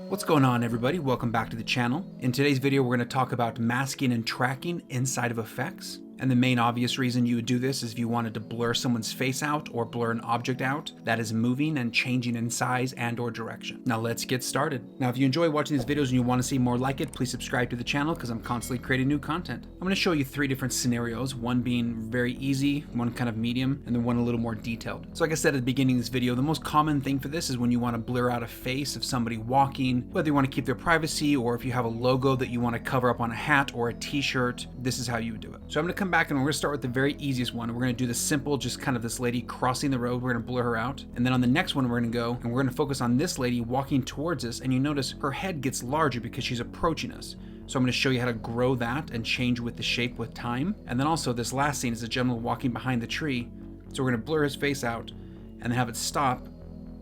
What's going on, everybody? Welcome back to the channel. In today's video, we're going to talk about masking and tracking inside of effects. And the main obvious reason you would do this is if you wanted to blur someone's face out or blur an object out that is moving and changing in size and or direction. Now let's get started. Now, if you enjoy watching these videos and you want to see more like it, please subscribe to the channel because I'm constantly creating new content. I'm going to show you 3 different scenarios, one being very easy, one kind of medium, and then one a little more detailed. So like I said at the beginning of this video, the most common thing for this is when you want to blur out a face of somebody walking, whether you want to keep their privacy or if you have a logo that you want to cover up on a hat or a t-shirt, this is how you would do it. So I'm going to come back and we're going to start with the very easiest one. We're going to do the simple, just kind of this lady crossing the road. We're going to blur her out. And then on the next one, we're going to go and we're going to focus on this lady walking towards us. And you notice her head gets larger because she's approaching us. So I'm going to show you how to grow that and change with the shape with time. And then also this last scene is a gentleman walking behind the tree. So we're going to blur his face out and then have it stop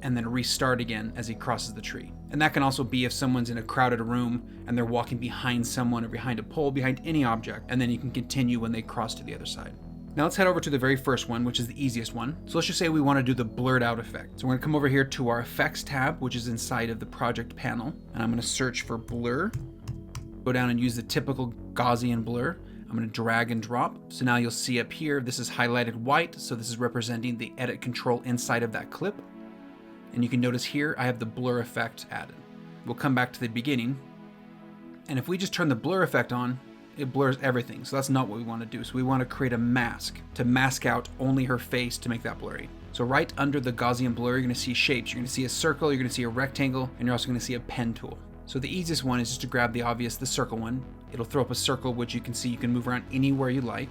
and then restart again as he crosses the tree. And that can also be if someone's in a crowded room and they're walking behind someone or behind a pole, behind any object, and then you can continue when they cross to the other side. Now let's head over to the very first one, which is the easiest one. So let's just say we want to do the blurred out effect. So we're going to come over here to our effects tab, which is inside of the project panel. And I'm going to search for blur. Go down and use the typical Gaussian blur. I'm going to drag and drop. So now you'll see up here, this is highlighted white. So this is representing the edit control inside of that clip. And you can notice here, I have the blur effect added. We'll come back to the beginning. And if we just turn the blur effect on, it blurs everything. So that's not what we want to do. So we want to create a mask to mask out only her face to make that blurry. So right under the Gaussian blur, you're going to see shapes. You're going to see a circle, you're going to see a rectangle, and you're also going to see a pen tool. So the easiest one is just to grab the circle one. It'll throw up a circle, which you can see you can move around anywhere you like.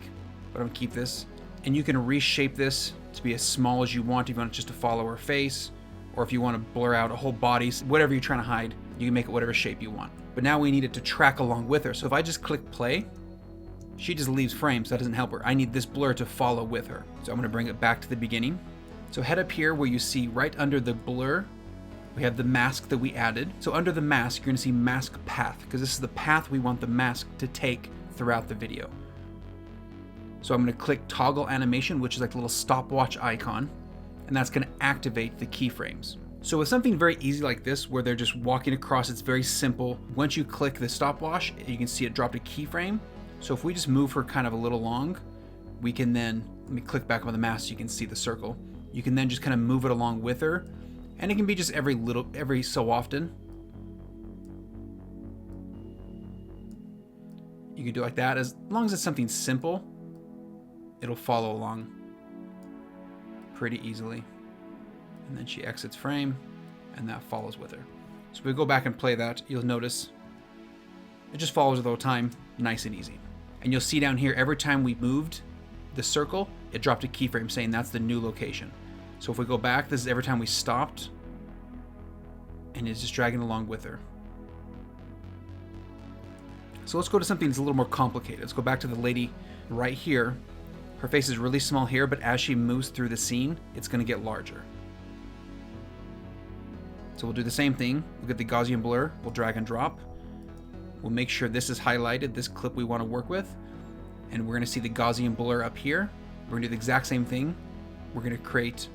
But I'm going to keep this. And you can reshape this to be as small as you want. If you want it just to follow her face, or if you want to blur out a whole body, whatever you're trying to hide, you can make it whatever shape you want. But now we need it to track along with her. So if I just click play, she just leaves frame, so that doesn't help her. I need this blur to follow with her. So I'm going to bring it back to the beginning. So head up here where you see right under the blur, we have the mask that we added. So under the mask, you're going to see mask path, because this is the path we want the mask to take throughout the video. So I'm going to click toggle animation, which is like a little stopwatch icon. And that's going to activate the keyframes. So with something very easy like this, where they're just walking across, it's very simple. Once you click the stopwatch, you can see it dropped a keyframe. So if we just move her kind of a little long, we can then, let me click back on the mask so you can see the circle. You can then just kind of move it along with her. And it can be just every so often. You can do like that. As long as it's something simple, it'll follow along pretty easily. And then she exits frame and that follows with her. So if we go back and play that, you'll notice it just follows with the whole time, nice and easy. And you'll see down here, every time we moved the circle, it dropped a keyframe saying that's the new location. So if we go back, this is every time we stopped, and it's just dragging along with her. So let's go to something that's a little more complicated. Let's go back to the lady right here. Her face is really small here, but as she moves through the scene, it's going to get larger. So we'll do the same thing. We'll get the Gaussian blur. We'll drag and drop. We'll make sure this is highlighted, this clip we want to work with. And we're going to see the Gaussian blur up here. We're going to do the exact same thing. We're going to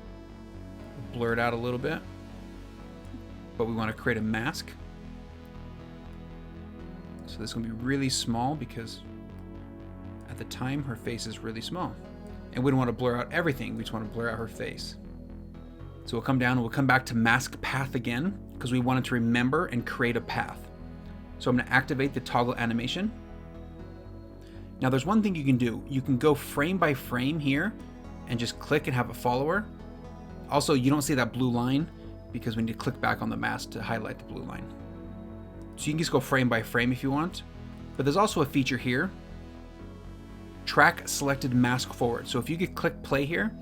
blur it out a little bit. But we want to create a mask. So this is going to be really small because at the time, her face is really small. And we don't want to blur out everything. We just want to blur out her face. So we'll come down and we'll come back to mask path again because we wanted to remember and create a path. So I'm going to activate the toggle animation. Now there's one thing you can do. You can go frame by frame here and just click and have it follow her. Also, you don't see that blue line because we need to click back on the mask to highlight the blue line. So you can just go frame by frame if you want. But there's also a feature here. Track selected mask forward. So if you could click play here,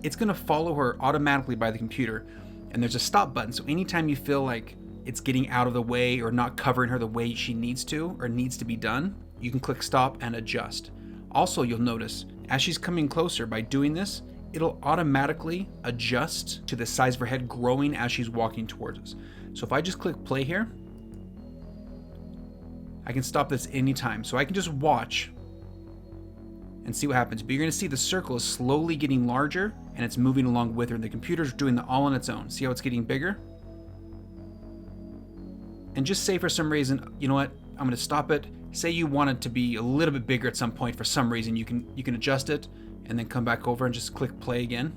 it's going to follow her automatically by the computer. And there's a stop button. So anytime you feel like it's getting out of the way or not covering her the way she needs to or needs to be done, you can click stop and adjust. Also, you'll notice as she's coming closer by doing this, it'll automatically adjust to the size of her head growing as she's walking towards us. So if I just click play here, I can stop this anytime. So I can just watch and see what happens. But you're going to see the circle is slowly getting larger and it's moving along with her. And the computer's doing that all on its own. See how it's getting bigger? And just say for some reason, you know what, I'm going to stop it. Say you want it to be a little bit bigger at some point for some reason, you can adjust it and then come back over and just click play again.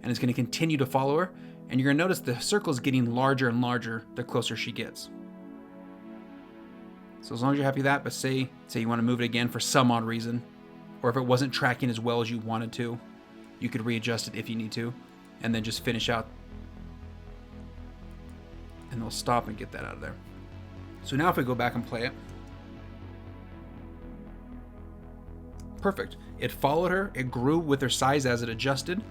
And it's going to continue to follow her. And you're going to notice the circle is getting larger and larger the closer she gets. So as long as you're happy with that, but say you want to move it again for some odd reason, or if it wasn't tracking as well as you wanted to, you could readjust it if you need to, and then just finish out. And we'll stop and get that out of there. So now if we go back and play it, perfect. It followed her, it grew with her size as it adjusted,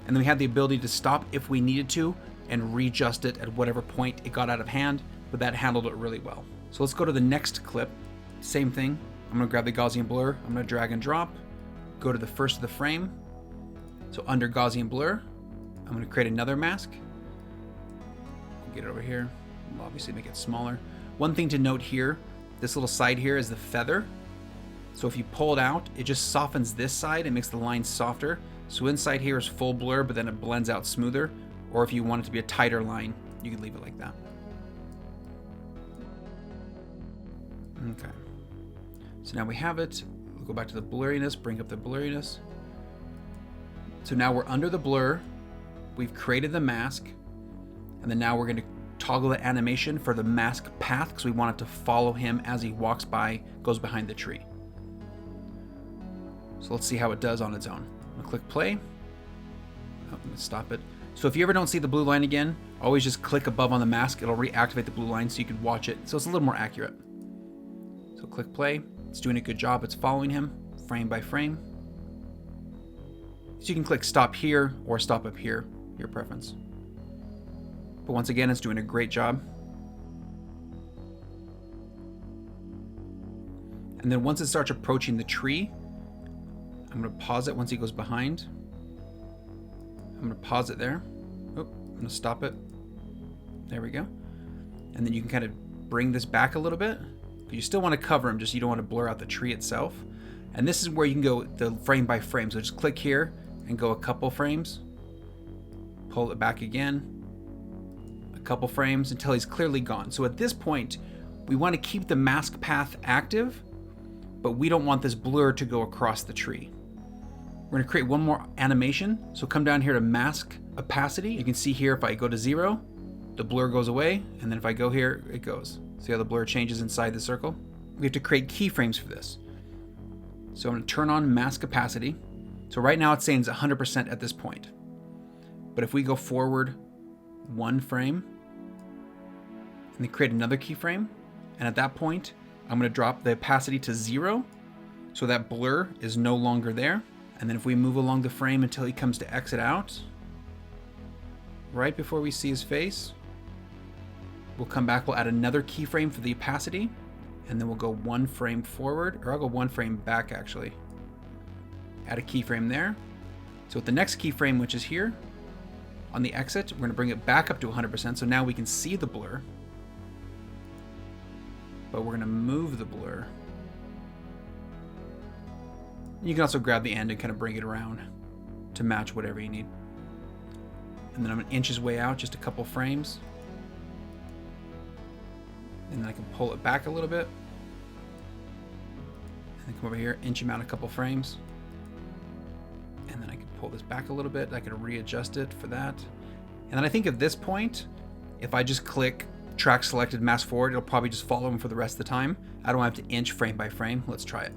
and then we had the ability to stop if we needed to and readjust it at whatever point it got out of hand, but that handled it really well. So let's go to the next clip. Same thing. I'm going to grab the Gaussian blur. I'm going to drag and drop, go to the first of the frame. So under Gaussian blur, I'm going to create another mask. Get it over here. We'll obviously make it smaller. One thing to note here, this little side here is the feather. So if you pull it out, it just softens this side and makes the line softer. So inside here is full blur, but then it blends out smoother. Or if you want it to be a tighter line, you can leave it like that. Okay. So now we have it. We'll go back to the blurriness, bring up the blurriness. So now we're under the blur. We've created the mask. And then now we're going to toggle the animation for the mask path because we want it to follow him as he walks by, goes behind the tree. So let's see how it does on its own. I'm going to click play. Oh, I'm going to stop it. So if you ever don't see the blue line again, always just click above on the mask. It'll reactivate the blue line so you can watch it. So it's a little more accurate. So click play. It's doing a good job. It's following him frame by frame. So you can click stop here or stop up here, your preference. But once again, it's doing a great job. And then once it starts approaching the tree, I'm going to pause it once he goes behind. I'm going to pause it there. Oh, I'm going to stop it. There we go. And then you can kind of bring this back a little bit. But you still want to cover him, just you don't want to blur out the tree itself. And this is where you can go the frame by frame. So just click here and go a couple frames. Pull it back again. Couple frames until he's clearly gone. So at this point, we want to keep the mask path active, but we don't want this blur to go across the tree. We're going to create one more animation. So come down here to mask opacity. You can see here if I go to 0, the blur goes away, and then if I go here, it goes. See how the blur changes inside the circle? We have to create keyframes for this. So I'm going to turn on mask opacity. So right now it's saying it's 100% at this point. But if we go forward one frame and then create another keyframe, and at that point I'm going to drop the opacity to 0 so that blur is no longer there. And then if we move along the frame until he comes to exit out, right before we see his face, we'll come back, we'll add another keyframe for the opacity, and then we'll go one frame forward, or I'll go one frame back actually. Add a keyframe there. So with the next keyframe, which is here, on the exit, we're going to bring it back up to 100%, so now we can see the blur. But we're going to move the blur. You can also grab the end and kind of bring it around to match whatever you need. And then I'm going to inch his way out just a couple frames. And then I can pull it back a little bit. And then come over here, inch him out a couple frames. And then I can pull this back a little bit. I can readjust it for that. And then I think at this point, if I just click track selected, mask forward, it'll probably just follow him for the rest of the time. I don't have to inch frame by frame. Let's try it.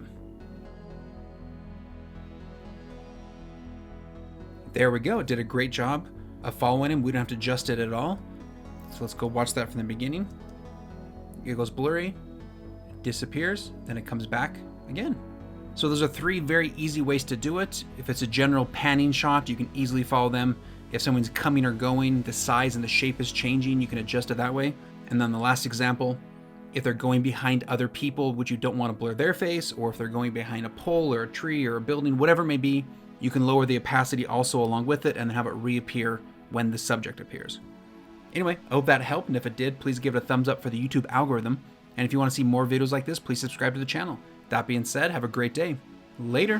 There we go. It did a great job of following him. We don't have to adjust it at all. So let's go watch that from the beginning. It goes blurry, it disappears, then it comes back again. So those are 3 very easy ways to do it. If it's a general panning shot, you can easily follow them. If someone's coming or going, the size and the shape is changing, you can adjust it that way. And then the last example, if they're going behind other people, which you don't want to blur their face, or if they're going behind a pole or a tree or a building, whatever it may be, you can lower the opacity also along with it and have it reappear when the subject appears. Anyway, I hope that helped, and if it did, please give it a thumbs up for the YouTube algorithm. And if you want to see more videos like this, please subscribe to the channel. That being said, have a great day. Later.